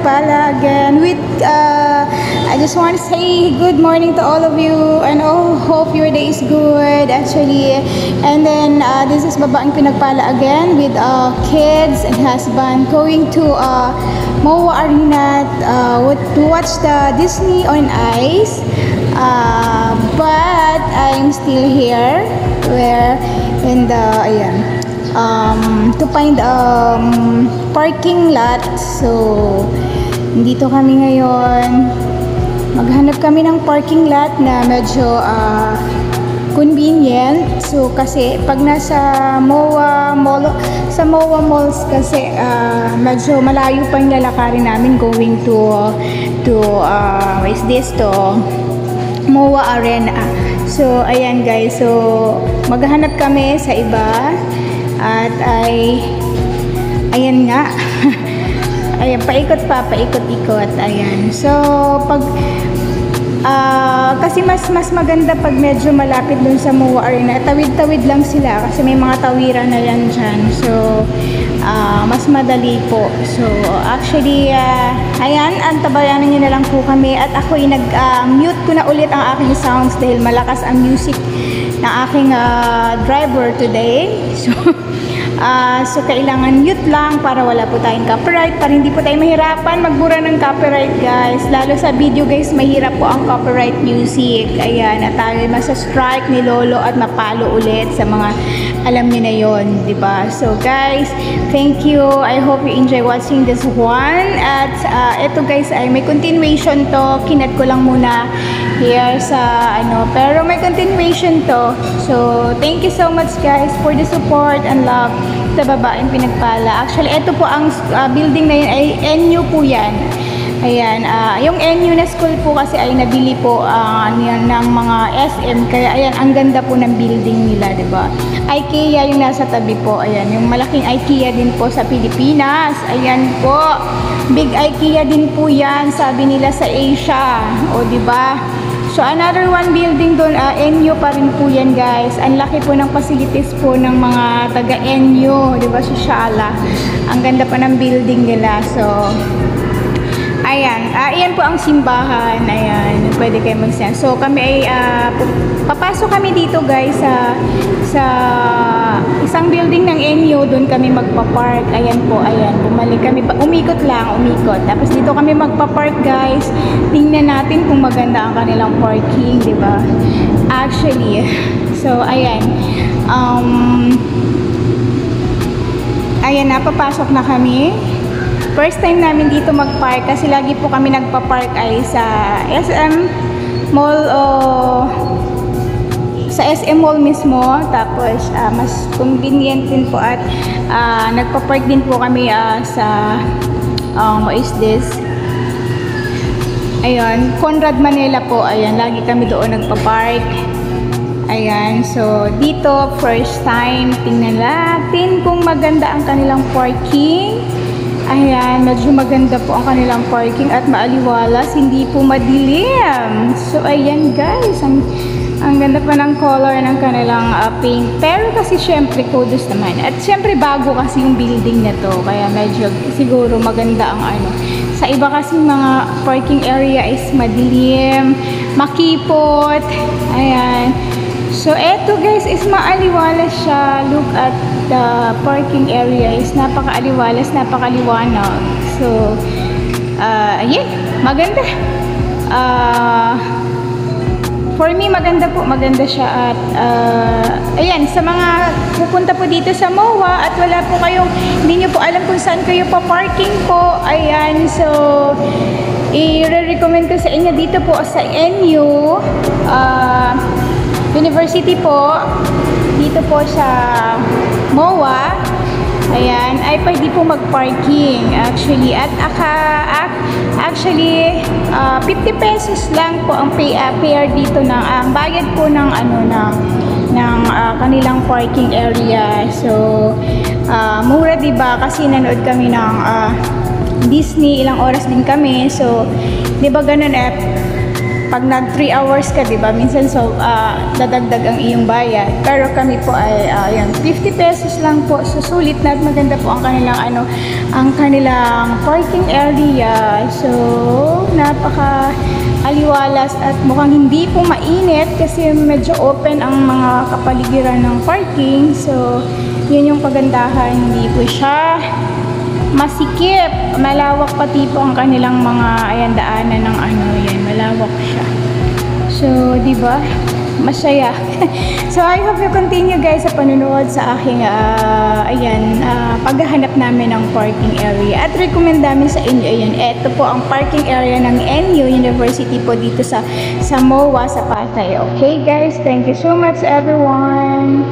Pinagpala again with I just want to say good morning to all of you and hope your day is good actually. And then this is Babaeng Pinagpala again with kids and husband going to MOA Arena to watch the Disney on Ice. But I'm still here where in the to find parking lot. So dito kami ngayon, maghanap kami ng parking lot na medyo convenient. So kasi pag nasa MOA mall, sa MOA malls kasi medyo malayo pa yung lalakarin namin going to what is this, to MOA Arena. So ayan guys, so maghanap kami sa iba at ayan nga. Ayan, paikot-ikot. Ayan. So, pag kasi mas maganda pag medyo malapit dun sa MOA Arena. Tawid-tawid lang sila kasi may mga tawiran na yan dyan. So, mas madali po. So, actually, ayan, antabayanan nyo na lang po kami. At ako'y nag-mute ko na ulit ang aking sounds dahil malakas ang music ng aking driver today. So kailangan mute lang para wala po tayong copyright, para hindi po tayo mahirapan magbura ng copyright guys. Lalo sa video guys, mahirap po ang copyright music. Ayan, at tayo masa-strike ni Lolo at mapalo ulit sa mga alam niyo na yon, di ba? So guys, thank you. I hope you enjoy watching this one. At ito guys ay may continuation to. Kinat ko lang muna here sa pero may continuation to. So thank you so much guys for the support and love sa Babaeng Pinagpala. Actually, ito po ang building na yun ay NU po yan. Ayan, yung NU na school po kasi ay nabili po ng mga SM. Kaya ayan, ang ganda po ng building nila, diba? IKEA yung nasa tabi po. Ayan, yung malaking IKEA din po sa Pilipinas. Ayan po, big IKEA din po yan, sabi nila sa Asia. O, diba? So, another one building doon, NU pa rin po yan guys. Ang laki po ng facilities po ng mga taga-NU, di ba, si Shala. Ang ganda pa ng building nila. So, ayan. Ayan po ang simbahan. Ayan, pwede kayo mag-send. So, kami ay, papasok kami dito guys sa isang building ng NU. Doon kami magpa-park. Ayan po, ayan. Bumalik kami. Umikot. Tapos dito kami magpa-park guys. Tingnan natin kung maganda ang kanilang parking, di ba? Actually, so, ayan. Ayan na, papasok na kami. First time namin dito mag-park kasi lagi po kami nagpa-park ay sa SM Mall sa SM Mall mismo. Tapos mas convenient din po at nagpa-park din po kami sa what is this? Ayun, Conrad Manila po. Ayan, lagi kami doon nagpa-park. Ayan, so dito first time tingnan natin kung maganda ang kanilang parking. Ayan, medyo maganda po ang kanilang parking at maaliwalas, hindi po madilim. So, ayan guys, ang ganda pa ng color ng kanilang paint. Pero kasi syempre, kudos naman. At syempre, bago kasi yung building na to. Kaya medyo siguro maganda ang Sa iba kasi mga parking area is madilim, makipot. Ayan. So, eto guys is maaliwalas siya. Look at the parking area is napakaaliwalas, napakaliwanag. So, ayan, maganda. For me, maganda po. Maganda siya at, ayan, sa mga pupunta po dito sa MOA at wala po kayong, hindi nyo po alam kung saan kayo pa-parking po. Ayan, so, i-recommend ko sa inyo dito po sa NU, University po, dito po sa MOA, ayan, ay pwede po mag-parking actually. At actually 50 pesos lang po ang fare dito ng bayad po ng ng kanilang parking area. So mura, diba? Kasi nanood kami ng Disney, ilang oras din kami. So 'di ba ganun pag nag 3 hours ka, di ba? Minsan so, dadagdag ang iyong bayad. Pero kami po ay, yan, 50 pesos lang po. So, sulit na at maganda po ang kanilang, ang kanilang parking area. So, napaka aliwalas at mukhang hindi po mainit kasi medyo open ang mga kapaligiran ng parking. So, yun yung kagandahan. Hindi po siya masikip. Malawak pati po ang kanilang mga daanan ng yan. Malawak siya. So, di ba? Masaya. So, I hope you continue guys sa panunood sa aking paghahanap namin ng parking area. At recommend namin sa inyo, ito po ang parking area ng NU University po dito sa MOA sa Pasay. Okay guys, thank you so much everyone.